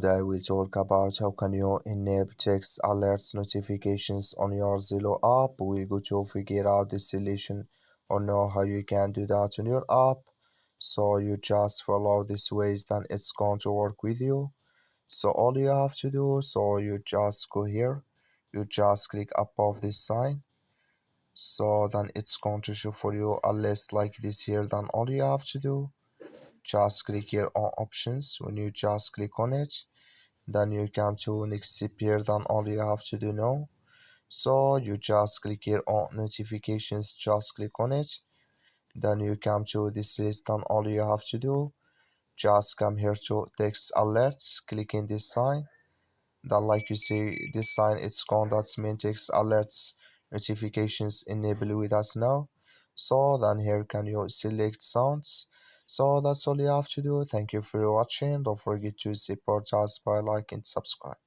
Today we'll talk about how can you enable text alerts notifications on your Zello app. We'll go to figure out the solution or know how you can do that on your app. So you just follow these ways, then it's going to work with you. So all you have to do, so you just go here, you just click above this sign. So then it's going to show for you a list like this here. Then all you have to do, just click here on options. When you just click on it, then you come to next step here. Then all you have to do now, so you just click here on notifications, just click on it. Then you come to this list. Then all you have to do, just come here to text alerts, click in this sign. Then like you see this sign, it's gone. That's mean text alerts notifications enable with us now. So then here can you select sounds. So that's all you have to do. Thank you for watching. Don't forget to support us by like and subscribe.